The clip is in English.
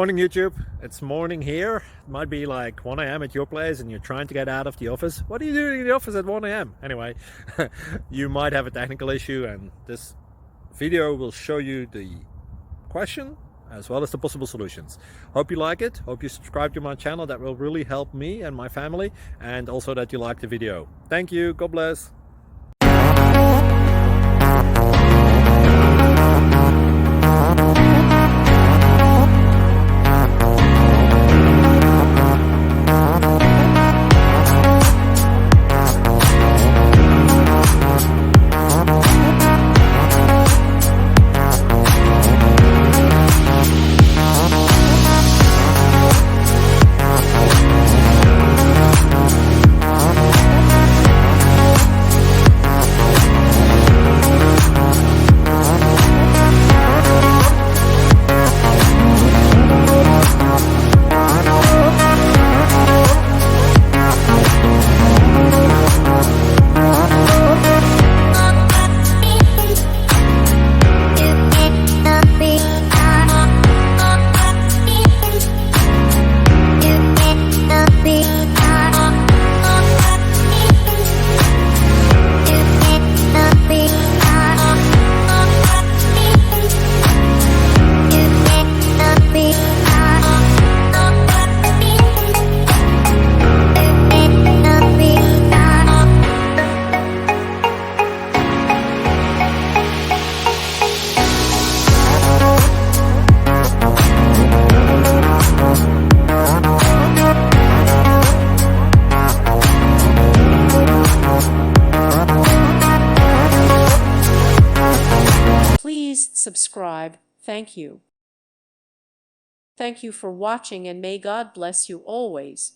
Morning YouTube, it's morning here. It might be like 1 a.m. at your place and you're trying to get out of the office. What are you doing in the office at 1 a.m.? Anyway, you might have a technical issue and this video will show you the question as well as the possible solutions. Hope you like it, hope you subscribe to my channel. That will really help me and my family, and also that you like the video. Thank you, God bless. Please subscribe. Thank you. Thank you for watching, and may God bless you always.